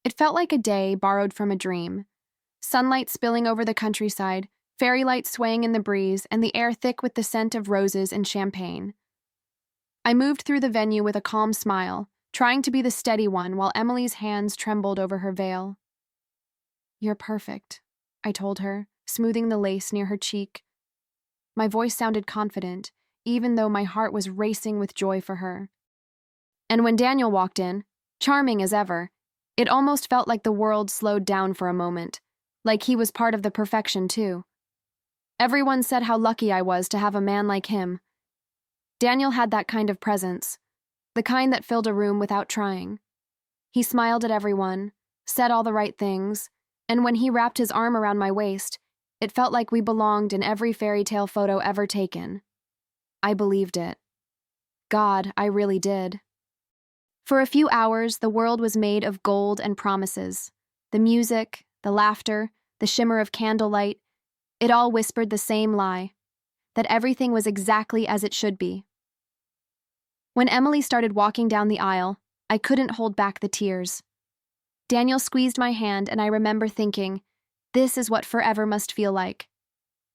It felt like a day borrowed from a dream. Sunlight spilling over the countryside, fairy lights swaying in the breeze, and the air thick with the scent of roses and champagne. I moved through the venue with a calm smile, trying to be the steady one while Emily's hands trembled over her veil. "You're perfect," I told her, smoothing the lace near her cheek. My voice sounded confident, even though my heart was racing with joy for her. And when Daniel walked in, charming as ever, it almost felt like the world slowed down for a moment, like he was part of the perfection too. Everyone said how lucky I was to have a man like him. Daniel had that kind of presence, the kind that filled a room without trying. He smiled at everyone, said all the right things, and when he wrapped his arm around my waist, it felt like we belonged in every fairy tale photo ever taken. I believed it. God, I really did. For a few hours, the world was made of gold and promises. The music, the laughter, the shimmer of candlelight, it all whispered the same lie, that everything was exactly as it should be. When Emily started walking down the aisle, I couldn't hold back the tears. Daniel squeezed my hand, and I remember thinking, this is what forever must feel like.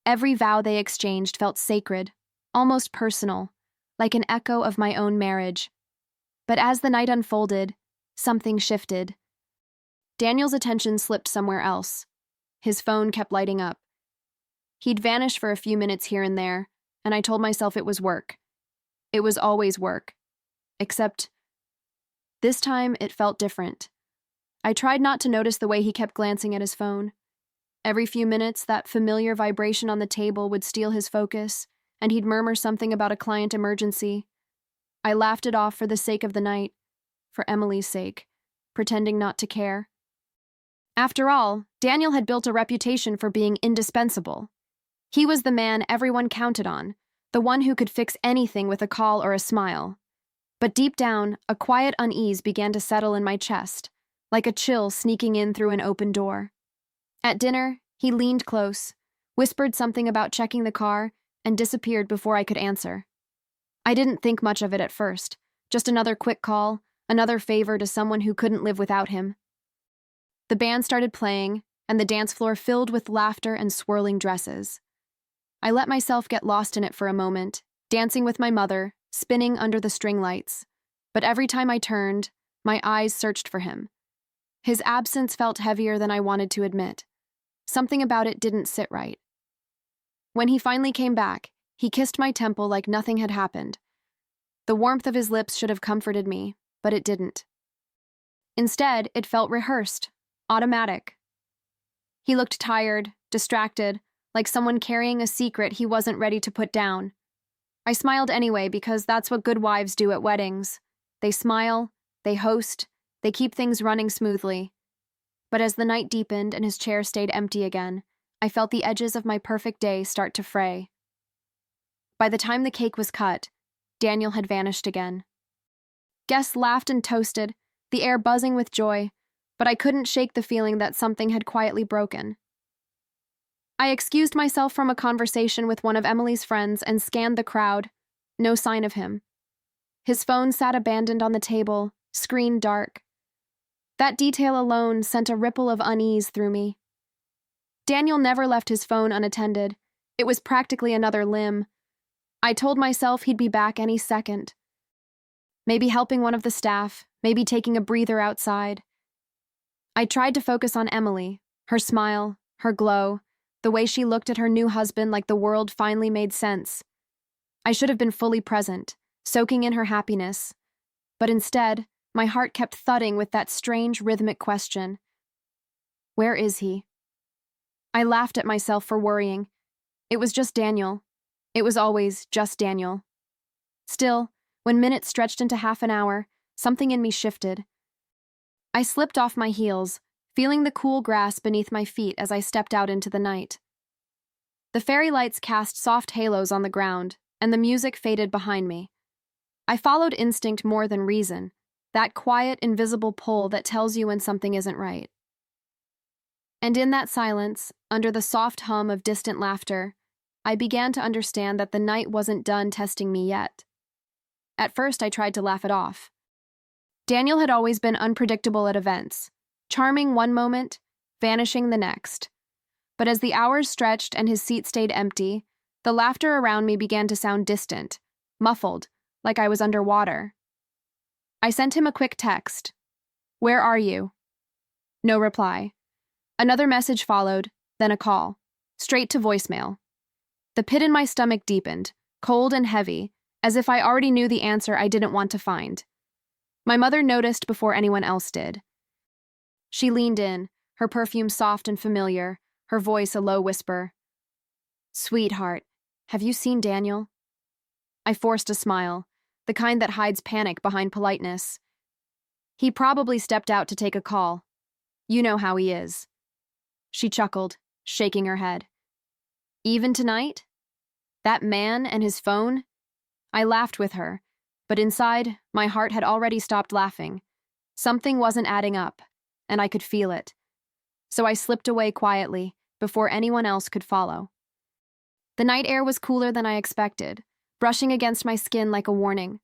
Every vow they exchanged felt sacred, almost personal, like an echo of my own marriage. But as the night unfolded, something shifted. Daniel's attention slipped somewhere else. His phone kept lighting up. He'd vanish for a few minutes here and there, and I told myself it was work. It was always work. Except, this time it felt different. I tried not to notice the way he kept glancing at his phone. Every few minutes, that familiar vibration on the table would steal his focus, and he'd murmur something about a client emergency. I laughed it off for the sake of the night, for Emily's sake, pretending not to care. After all, Daniel had built a reputation for being indispensable. He was the man everyone counted on, the one who could fix anything with a call or a smile. But deep down, a quiet unease began to settle in my chest, like a chill sneaking in through an open door. At dinner, he leaned close, whispered something about checking the car, and disappeared before I could answer. I didn't think much of it at first, just another quick call, another favor to someone who couldn't live without him. The band started playing, and the dance floor filled with laughter and swirling dresses. I let myself get lost in it for a moment, dancing with my mother, spinning under the string lights. But every time I turned, my eyes searched for him. His absence felt heavier than I wanted to admit. Something about it didn't sit right. When he finally came back, he kissed my temple like nothing had happened. The warmth of his lips should have comforted me, but it didn't. Instead, it felt rehearsed, automatic. He looked tired, distracted, like someone carrying a secret he wasn't ready to put down. I smiled anyway because that's what good wives do at weddings. They smile, they host, they keep things running smoothly. But as the night deepened and his chair stayed empty again, I felt the edges of my perfect day start to fray. By the time the cake was cut, Daniel had vanished again. Guests laughed and toasted, the air buzzing with joy, but I couldn't shake the feeling that something had quietly broken. I excused myself from a conversation with one of Emily's friends and scanned the crowd. No sign of him. His phone sat abandoned on the table, screen dark. That detail alone sent a ripple of unease through me. Daniel never left his phone unattended. It was practically another limb. I told myself he'd be back any second. Maybe helping one of the staff, maybe taking a breather outside. I tried to focus on Emily, her smile, her glow, the way she looked at her new husband like the world finally made sense. I should have been fully present, soaking in her happiness. But instead, my heart kept thudding with that strange rhythmic question. Where is he? I laughed at myself for worrying. It was just Daniel. It was always just Daniel. Still, when minutes stretched into half an hour, something in me shifted. I slipped off my heels, feeling the cool grass beneath my feet as I stepped out into the night. The fairy lights cast soft halos on the ground, and the music faded behind me. I followed instinct more than reason, that quiet, invisible pull that tells you when something isn't right. And in that silence, under the soft hum of distant laughter, I began to understand that the night wasn't done testing me yet. At first, I tried to laugh it off. Daniel had always been unpredictable at events, charming one moment, vanishing the next. But as the hours stretched and his seat stayed empty, the laughter around me began to sound distant, muffled, like I was underwater. I sent him a quick text. "Where are you?" No reply. Another message followed, then a call, straight to voicemail. The pit in my stomach deepened, cold and heavy, as if I already knew the answer I didn't want to find. My mother noticed before anyone else did. She leaned in, her perfume soft and familiar, her voice a low whisper. "Sweetheart, have you seen Daniel?" I forced a smile, the kind that hides panic behind politeness. "He probably stepped out to take a call. You know how he is." She chuckled, shaking her head. "Even tonight? That man and his phone?" I laughed with her, but inside, my heart had already stopped laughing. Something wasn't adding up, and I could feel it. So I slipped away quietly, before anyone else could follow. The night air was cooler than I expected, brushing against my skin like a warning.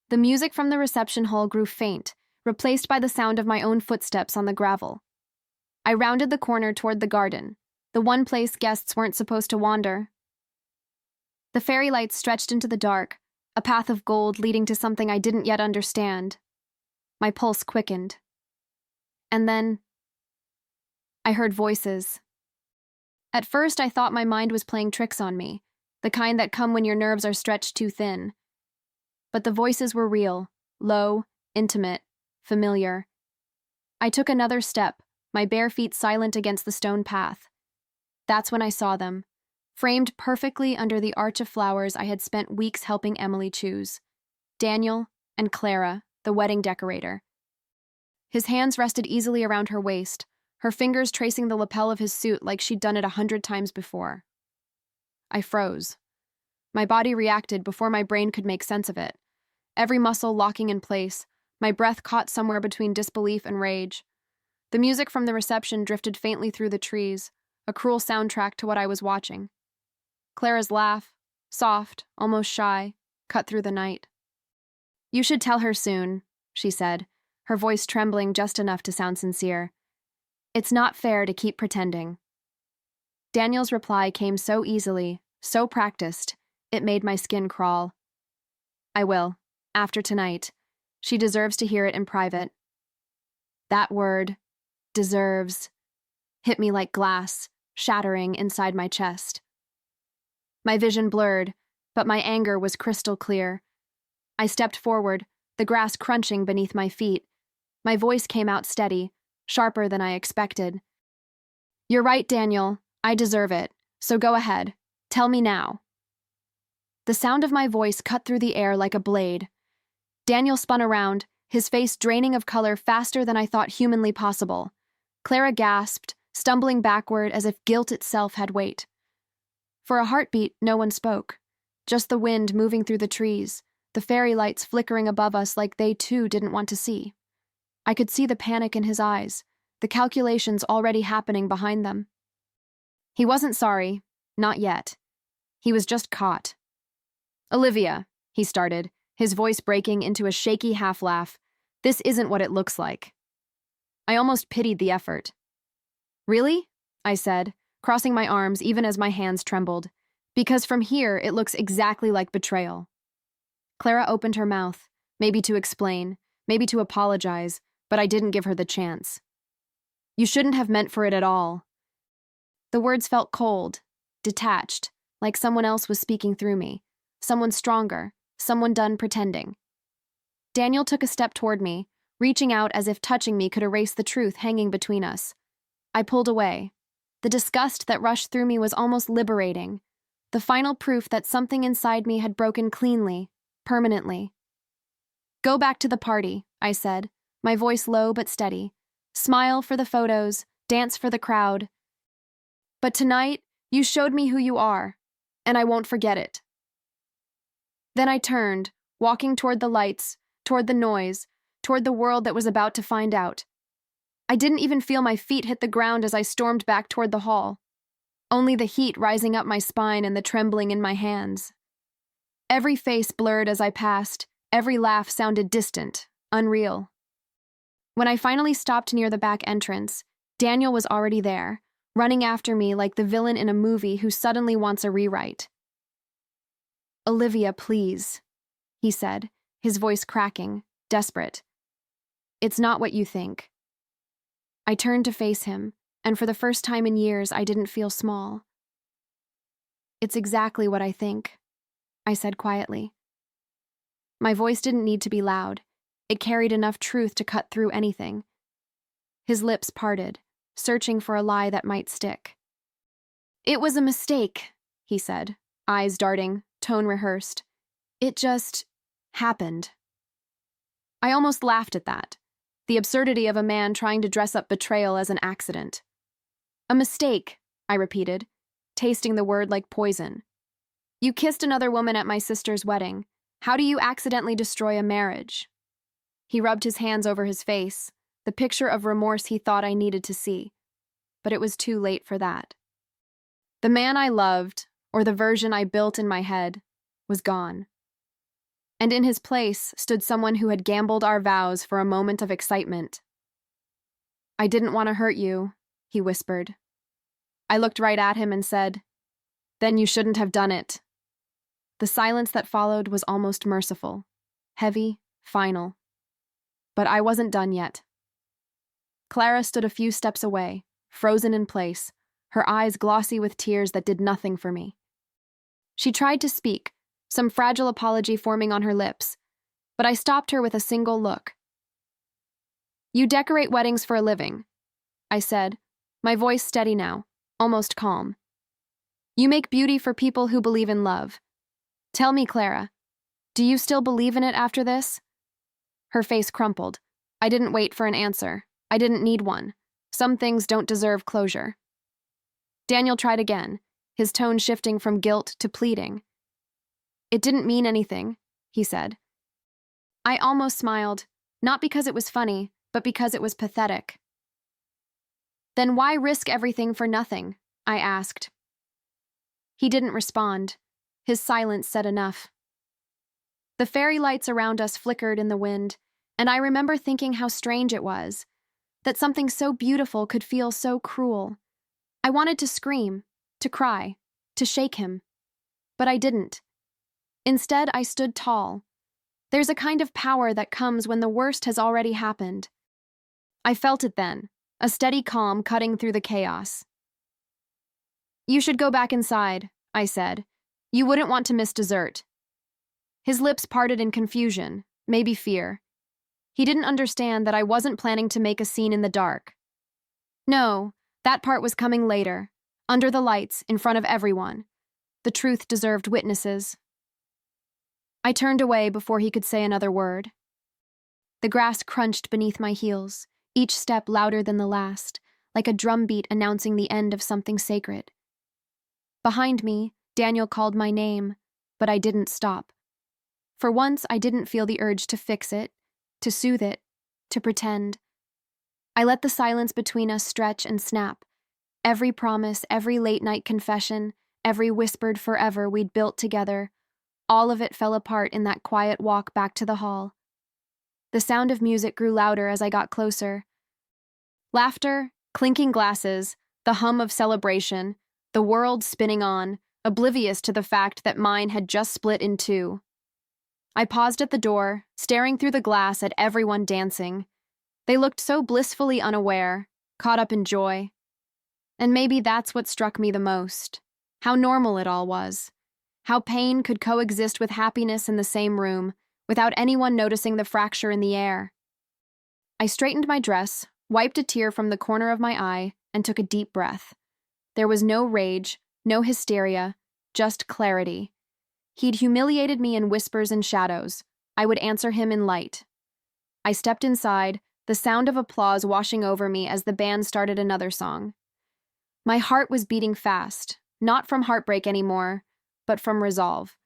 The music from the reception hall grew faint, replaced by the sound of my own footsteps on the gravel. I rounded the corner toward the garden, the one place guests weren't supposed to wander. The fairy lights stretched into the dark, a path of gold leading to something I didn't yet understand. My pulse quickened. And then I heard voices. At first, I thought my mind was playing tricks on me, the kind that come when your nerves are stretched too thin. But the voices were real, low, intimate, familiar. I took another step, my bare feet silent against the stone path. That's when I saw them, framed perfectly under the arch of flowers I had spent weeks helping Emily choose. Daniel and Clara, the wedding decorator. His hands rested easily around her waist, her fingers tracing the lapel of his suit like she'd done it 100 times before. I froze. My body reacted before my brain could make sense of it. Every muscle locking in place, my breath caught somewhere between disbelief and rage. The music from the reception drifted faintly through the trees, a cruel soundtrack to what I was watching. Clara's laugh, soft, almost shy, cut through the night. "You should tell her soon," she said, her voice trembling just enough to sound sincere. "It's not fair to keep pretending." Daniel's reply came so easily, so practiced, it made my skin crawl. "I will, after tonight. She deserves to hear it in private." That word, deserves, hit me like glass, shattering inside my chest. My vision blurred, but my anger was crystal clear. I stepped forward, the grass crunching beneath my feet. My voice came out steady, sharper than I expected. "You're right, Daniel. I deserve it. So go ahead. Tell me now." The sound of my voice cut through the air like a blade. Daniel spun around, his face draining of color faster than I thought humanly possible. Clara gasped, stumbling backward as if guilt itself had weight. For a heartbeat, no one spoke. Just the wind moving through the trees, the fairy lights flickering above us like they too didn't want to see. I could see the panic in his eyes, the calculations already happening behind them. He wasn't sorry, not yet. He was just caught. "Olivia," he started, his voice breaking into a shaky half-laugh. "This isn't what it looks like." I almost pitied the effort. "Really?" I said, crossing my arms even as my hands trembled. "Because from here it looks exactly like betrayal." Clara opened her mouth, maybe to explain, maybe to apologize, but I didn't give her the chance. "You shouldn't have meant for it at all." The words felt cold, detached, like someone else was speaking through me, someone stronger, someone done pretending. Daniel took a step toward me, reaching out as if touching me could erase the truth hanging between us. I pulled away. The disgust that rushed through me was almost liberating, the final proof that something inside me had broken cleanly, permanently. "Go back to the party," I said, my voice low but steady. "Smile for the photos, dance for the crowd. But tonight, you showed me who you are, and I won't forget it." Then I turned, walking toward the lights, toward the noise, toward the world that was about to find out. I didn't even feel my feet hit the ground as I stormed back toward the hall. Only the heat rising up my spine and the trembling in my hands. Every face blurred as I passed, every laugh sounded distant, unreal. When I finally stopped near the back entrance, Daniel was already there, running after me like the villain in a movie who suddenly wants a rewrite. "Olivia, please," he said, his voice cracking, desperate. "It's not what you think." I turned to face him, and for the first time in years, I didn't feel small. "It's exactly what I think," I said quietly. My voice didn't need to be loud. It carried enough truth to cut through anything. His lips parted, searching for a lie that might stick. "It was a mistake," he said, eyes darting, tone rehearsed. "It just happened." I almost laughed at that, the absurdity of a man trying to dress up betrayal as an accident. "A mistake," I repeated, tasting the word like poison. "You kissed another woman at my sister's wedding. How do you accidentally destroy a marriage?" He rubbed his hands over his face, the picture of remorse he thought I needed to see. But it was too late for that. The man I loved, or the version I built in my head, was gone. And in his place stood someone who had gambled our vows for a moment of excitement. "I didn't want to hurt you," he whispered. I looked right at him and said, "Then you shouldn't have done it." The silence that followed was almost merciful, heavy, final. But I wasn't done yet. Clara stood a few steps away, frozen in place, her eyes glossy with tears that did nothing for me. She tried to speak, some fragile apology forming on her lips, but I stopped her with a single look. "You decorate weddings for a living," I said, my voice steady now, almost calm. "You make beauty for people who believe in love. Tell me, Clara, do you still believe in it after this?" Her face crumpled. I didn't wait for an answer. I didn't need one. Some things don't deserve closure. Daniel tried again, his tone shifting from guilt to pleading. "It didn't mean anything," he said. I almost smiled, not because it was funny, but because it was pathetic. "Then why risk everything for nothing?" I asked. He didn't respond. His silence said enough. The fairy lights around us flickered in the wind, and I remember thinking how strange it was, that something so beautiful could feel so cruel. I wanted to scream, to cry, to shake him, but I didn't. Instead, I stood tall. There's a kind of power that comes when the worst has already happened. I felt it then, a steady calm cutting through the chaos. "You should go back inside," I said. "You wouldn't want to miss dessert." His lips parted in confusion, maybe fear. He didn't understand that I wasn't planning to make a scene in the dark. No, that part was coming later, under the lights, in front of everyone. The truth deserved witnesses. I turned away before he could say another word. The grass crunched beneath my heels, each step louder than the last, like a drumbeat announcing the end of something sacred. Behind me, Daniel called my name, but I didn't stop. For once, I didn't feel the urge to fix it, to soothe it, to pretend. I let the silence between us stretch and snap. Every promise, every late-night confession, every whispered forever we'd built together, all of it fell apart in that quiet walk back to the hall. The sound of music grew louder as I got closer. Laughter, clinking glasses, the hum of celebration, the world spinning on, oblivious to the fact that mine had just split in two. I paused at the door, staring through the glass at everyone dancing. They looked so blissfully unaware, caught up in joy. And maybe that's what struck me the most. How normal it all was. How pain could coexist with happiness in the same room, without anyone noticing the fracture in the air. I straightened my dress, wiped a tear from the corner of my eye, and took a deep breath. There was no rage, no hysteria, just clarity. He'd humiliated me in whispers and shadows. I would answer him in light. I stepped inside, the sound of applause washing over me as the band started another song. My heart was beating fast, not from heartbreak anymore, but from resolve.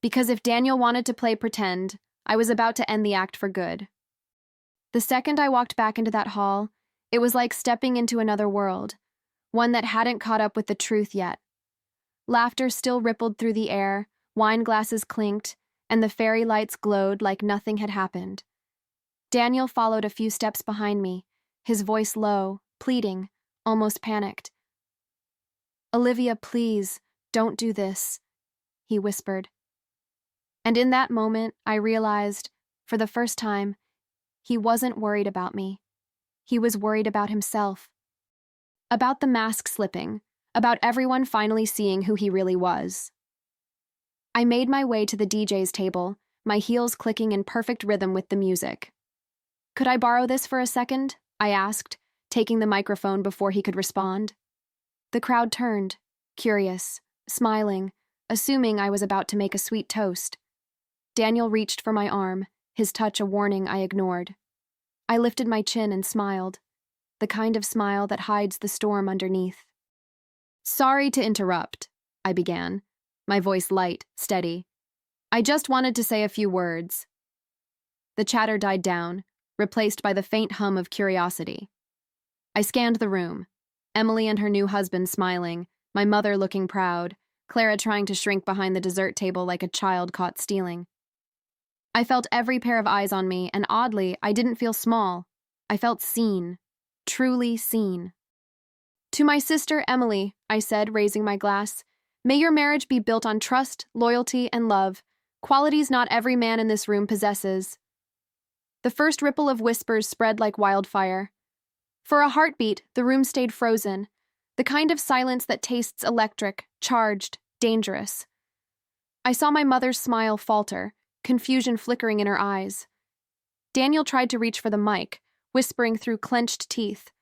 Because if Daniel wanted to play pretend, I was about to end the act for good. The second I walked back into that hall, it was like stepping into another world, one that hadn't caught up with the truth yet. Laughter still rippled through the air, wine glasses clinked, and the fairy lights glowed like nothing had happened. Daniel followed a few steps behind me, his voice low, pleading, almost panicked. "Olivia, please, don't do this," he whispered. And in that moment, I realized, for the first time, he wasn't worried about me. He was worried about himself. About the mask slipping, about everyone finally seeing who he really was. I made my way to the DJ's table, my heels clicking in perfect rhythm with the music. "Could I borrow this for a second?" I asked, taking the microphone before he could respond. The crowd turned, curious, smiling, assuming I was about to make a sweet toast. Daniel reached for my arm, his touch a warning I ignored. I lifted my chin and smiled, the kind of smile that hides the storm underneath. "Sorry to interrupt," I began, my voice light, steady. "I just wanted to say a few words." The chatter died down, replaced by the faint hum of curiosity. I scanned the room, Emily and her new husband smiling, my mother looking proud, Clara trying to shrink behind the dessert table like a child caught stealing. I felt every pair of eyes on me, and oddly, I didn't feel small. I felt seen, truly seen. "To my sister, Emily," I said, raising my glass, "may your marriage be built on trust, loyalty, and love, qualities not every man in this room possesses." The first ripple of whispers spread like wildfire. For a heartbeat, the room stayed frozen, the kind of silence that tastes electric, charged, dangerous. I saw my mother's smile falter, confusion flickering in her eyes. Daniel tried to reach for the mic, whispering through clenched teeth,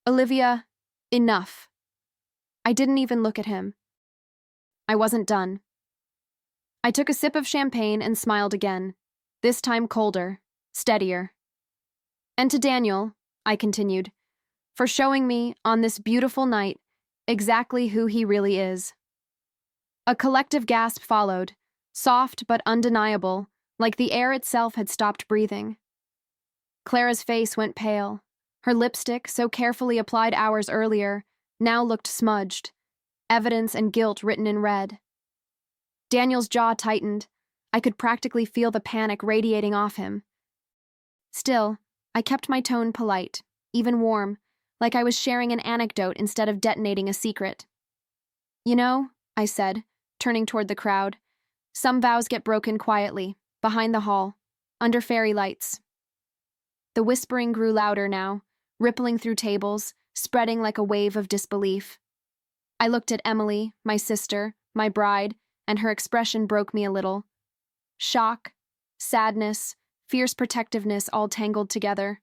"Olivia, enough." I didn't even look at him. I wasn't done. I took a sip of champagne and smiled again, this time colder, steadier. "And to Daniel," I continued, "for showing me, on this beautiful night, exactly who he really is." A collective gasp followed, soft but undeniable, like the air itself had stopped breathing. Clara's face went pale. Her lipstick, so carefully applied hours earlier, now looked smudged, evidence and guilt written in red. Daniel's jaw tightened. I could practically feel the panic radiating off him. Still, I kept my tone polite, even warm, like I was sharing an anecdote instead of detonating a secret. "You know," I said, turning toward the crowd, "some vows get broken quietly, behind the hall, under fairy lights." The whispering grew louder now, rippling through tables, spreading like a wave of disbelief. I looked at Emily, my sister, my bride, and her expression broke me a little. Shock, sadness, fierce protectiveness all tangled together.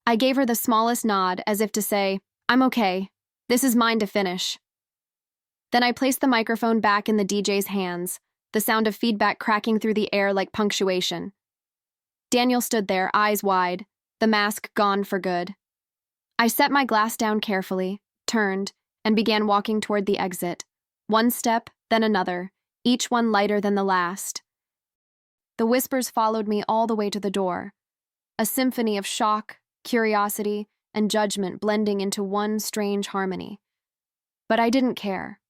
I gave her the smallest nod, as if to say, "I'm okay. This is mine to finish." Then I placed the microphone back in the DJ's hands, the sound of feedback cracking through the air like punctuation. Daniel stood there, eyes wide, the mask gone for good. I set my glass down carefully, turned, and began walking toward the exit, one step, then another, each one lighter than the last. The whispers followed me all the way to the door, a symphony of shock, curiosity, and judgment blending into one strange harmony. But I didn't care.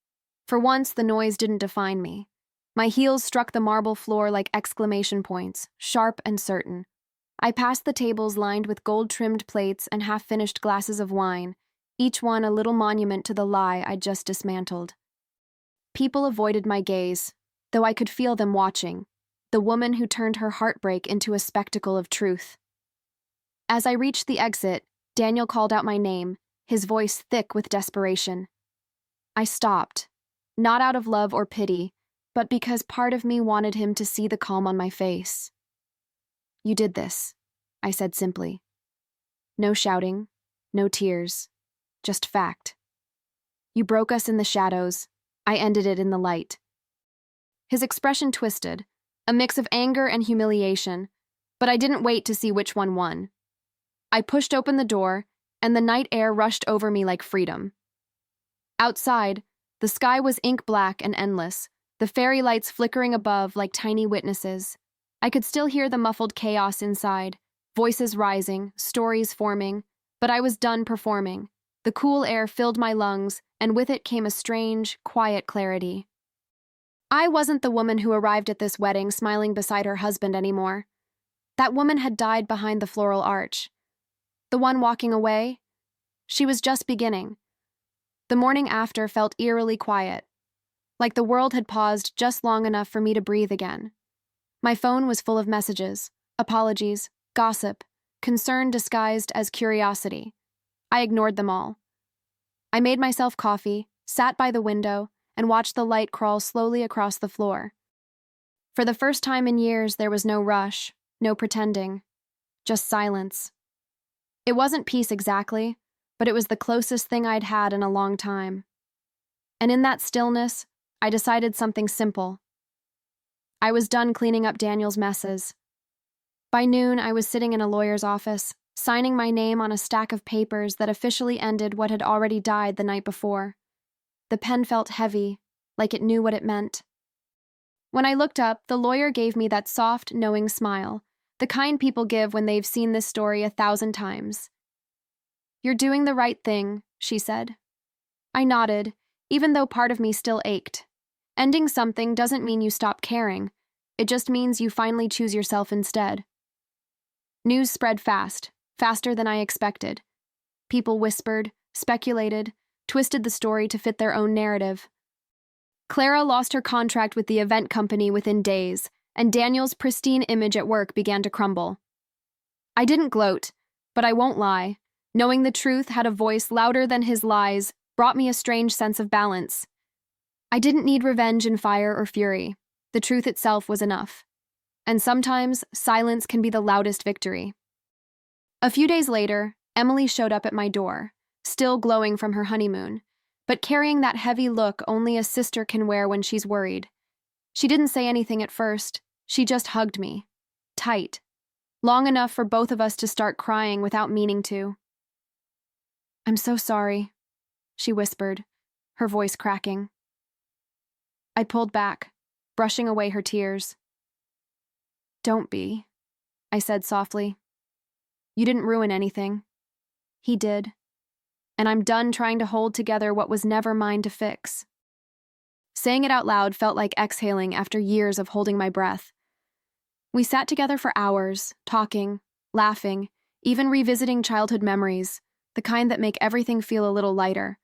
For once, the noise didn't define me. My heels struck the marble floor like exclamation points, sharp and certain. I passed the tables lined with gold-trimmed plates and half-finished glasses of wine, each one a little monument to the lie I'd just dismantled. People avoided my gaze, though I could feel them watching, the woman who turned her heartbreak into a spectacle of truth. As I reached the exit, Daniel called out my name, his voice thick with desperation. I stopped, not out of love or pity, but because part of me wanted him to see the calm on my face. "You did this," I said simply. No shouting, no tears, just fact. "You broke us in the shadows. I ended it in the light." His expression twisted, a mix of anger and humiliation, but I didn't wait to see which one won. I pushed open the door, and the night air rushed over me like freedom. Outside, the sky was ink black and endless, the fairy lights flickering above like tiny witnesses. I could still hear the muffled chaos inside, voices rising, stories forming, but I was done performing. The cool air filled my lungs, and with it came a strange, quiet clarity. I wasn't the woman who arrived at this wedding smiling beside her husband anymore. That woman had died behind the floral arch. The one walking away? She was just beginning. The morning after felt eerily quiet, like the world had paused just long enough for me to breathe again. My phone was full of messages, apologies, gossip, concern disguised as curiosity. I ignored them all. I made myself coffee, sat by the window, and watched the light crawl slowly across the floor. For the first time in years, there was no rush, no pretending, just silence. It wasn't peace exactly, but it was the closest thing I'd had in a long time. And in that stillness, I decided something simple. I was done cleaning up Daniel's messes. By noon, I was sitting in a lawyer's office, signing my name on a stack of papers that officially ended what had already died the night before. The pen felt heavy, like it knew what it meant. When I looked up, the lawyer gave me that soft, knowing smile, the kind people give when they've seen this story 1,000 times. "You're doing the right thing," she said. I nodded, even though part of me still ached. Ending something doesn't mean you stop caring. It just means you finally choose yourself instead. News spread fast, faster than I expected. People whispered, speculated, twisted the story to fit their own narrative. Clara lost her contract with the event company within days, and Daniel's pristine image at work began to crumble. I didn't gloat, but I won't lie. Knowing the truth had a voice louder than his lies brought me a strange sense of balance. I didn't need revenge and fire or fury. The truth itself was enough. And sometimes, silence can be the loudest victory. A few days later, Emily showed up at my door, still glowing from her honeymoon, but carrying that heavy look only a sister can wear when she's worried. She didn't say anything at first. She just hugged me. Tight. Long enough for both of us to start crying without meaning to. "I'm so sorry," she whispered, her voice cracking. I pulled back, brushing away her tears. "Don't be," I said softly. "You didn't ruin anything. He did. And I'm done trying to hold together what was never mine to fix." Saying it out loud felt like exhaling after years of holding my breath. We sat together for hours, talking, laughing, even revisiting childhood memories, the kind that make everything feel a little lighter.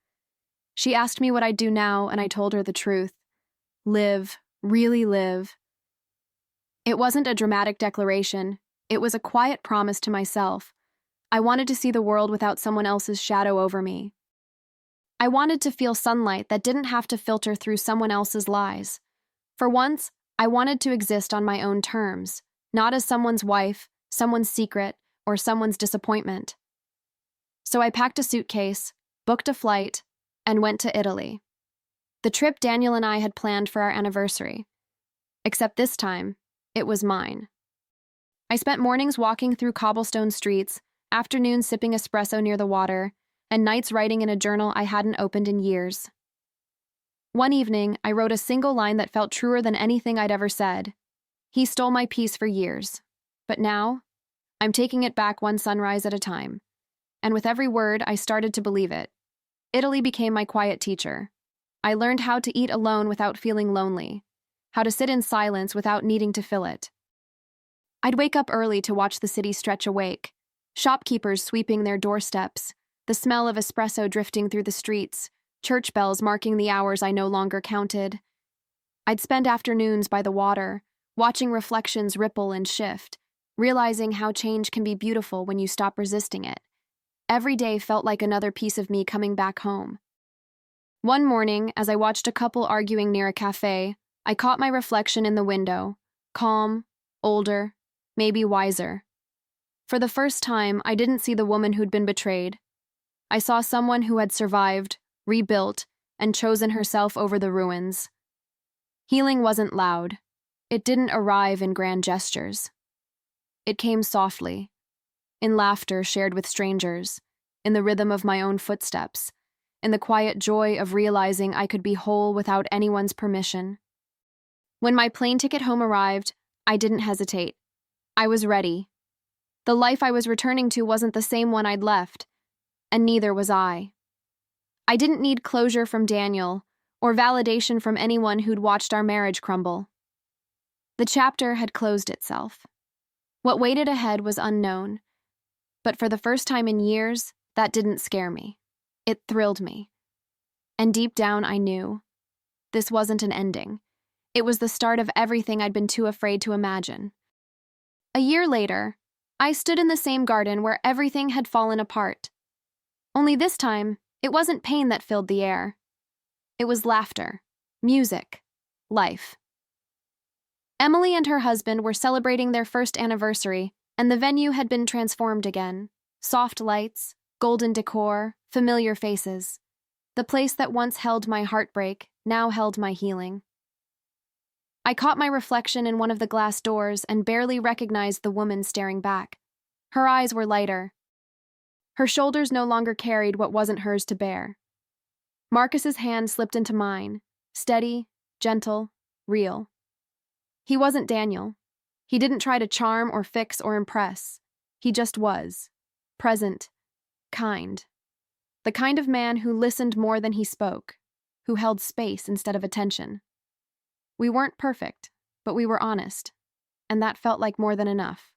She asked me what I'd do now, and I told her the truth. Live, really live. It wasn't a dramatic declaration. It was a quiet promise to myself. I wanted to see the world without someone else's shadow over me. I wanted to feel sunlight that didn't have to filter through someone else's lies. For once, I wanted to exist on my own terms, not as someone's wife, someone's secret, or someone's disappointment. So I packed a suitcase, booked a flight, and went to Italy. The trip Daniel and I had planned for our anniversary. Except this time, it was mine. I spent mornings walking through cobblestone streets, afternoons sipping espresso near the water, and nights writing in a journal I hadn't opened in years. One evening, I wrote a single line that felt truer than anything I'd ever said. He stole my peace for years, but now, I'm taking it back one sunrise at a time. And with every word, I started to believe it. Italy became my quiet teacher. I learned how to eat alone without feeling lonely, how to sit in silence without needing to fill it. I'd wake up early to watch the city stretch awake, shopkeepers sweeping their doorsteps, the smell of espresso drifting through the streets, church bells marking the hours I no longer counted. I'd spend afternoons by the water, watching reflections ripple and shift, realizing how change can be beautiful when you stop resisting it. Every day felt like another piece of me coming back home. One morning, as I watched a couple arguing near a cafe, I caught my reflection in the window, calm, older, maybe wiser. For the first time, I didn't see the woman who'd been betrayed. I saw someone who had survived, rebuilt, and chosen herself over the ruins. Healing wasn't loud. It didn't arrive in grand gestures. It came softly, in laughter shared with strangers, in the rhythm of my own footsteps, in the quiet joy of realizing I could be whole without anyone's permission. When my plane ticket home arrived, I didn't hesitate. I was ready. The life I was returning to wasn't the same one I'd left, and neither was I. I didn't need closure from Daniel, or validation from anyone who'd watched our marriage crumble. The chapter had closed itself. What waited ahead was unknown, but for the first time in years, that didn't scare me. It thrilled me. And deep down, I knew this wasn't an ending. It was the start of everything I'd been too afraid to imagine. A year later, I stood in the same garden where everything had fallen apart. Only this time, it wasn't pain that filled the air. It was laughter, music, life. Emily and her husband were celebrating their first anniversary, and the venue had been transformed again. Soft lights, golden decor, familiar faces. The place that once held my heartbreak now held my healing. I caught my reflection in one of the glass doors and barely recognized the woman staring back. Her eyes were lighter. Her shoulders no longer carried what wasn't hers to bear. Marcus's hand slipped into mine, steady, gentle, real. He wasn't Daniel. He didn't try to charm or fix or impress. He just was. Present. Kind. The kind of man who listened more than he spoke, who held space instead of attention. We weren't perfect, but we were honest, and that felt like more than enough.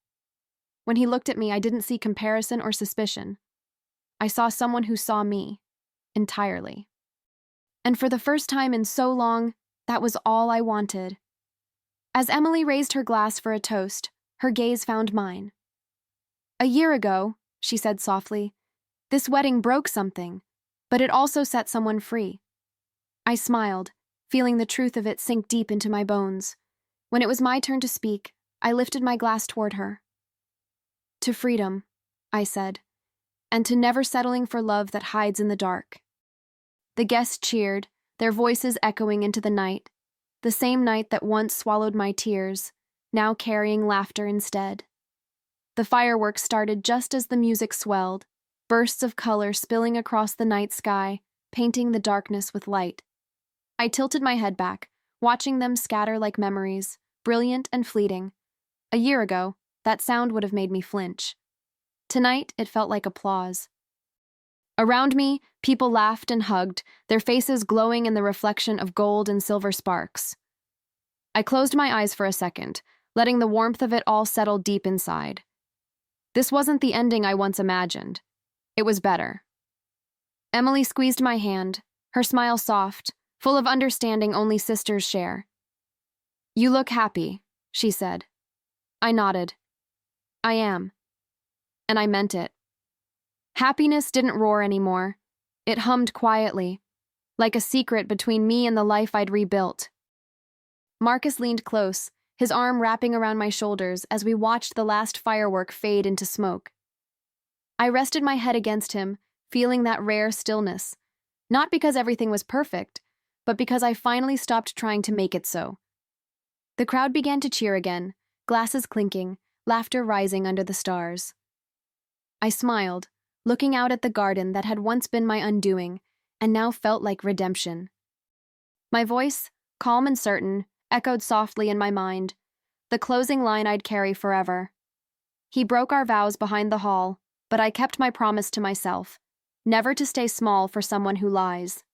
When he looked at me, I didn't see comparison or suspicion. I saw someone who saw me, entirely. And for the first time in so long, that was all I wanted. As Emily raised her glass for a toast, her gaze found mine. "A year ago," she said softly, "this wedding broke something, but it also set someone free." I smiled, feeling the truth of it sink deep into my bones. When it was my turn to speak, I lifted my glass toward her. "To freedom," I said, "and to never settling for love that hides in the dark." The guests cheered, their voices echoing into the night, the same night that once swallowed my tears, now carrying laughter instead. The fireworks started just as the music swelled, bursts of color spilling across the night sky, painting the darkness with light. I tilted my head back, watching them scatter like memories, brilliant and fleeting. A year ago, that sound would have made me flinch. Tonight, it felt like applause. Around me, people laughed and hugged, their faces glowing in the reflection of gold and silver sparks. I closed my eyes for a second, letting the warmth of it all settle deep inside. This wasn't the ending I once imagined. It was better. Emily squeezed my hand, her smile soft, full of understanding only sisters share. "You look happy," she said. I nodded. "I am." And I meant it. Happiness didn't roar anymore. It hummed quietly, like a secret between me and the life I'd rebuilt. Marcus leaned close, his arm wrapping around my shoulders as we watched the last firework fade into smoke. I rested my head against him, feeling that rare stillness, not because everything was perfect, but because I finally stopped trying to make it so. The crowd began to cheer again, glasses clinking, laughter rising under the stars. I smiled, looking out at the garden that had once been my undoing, and now felt like redemption. My voice, calm and certain, echoed softly in my mind, the closing line I'd carry forever. He broke our vows behind the hall, but I kept my promise to myself, never to stay small for someone who lies.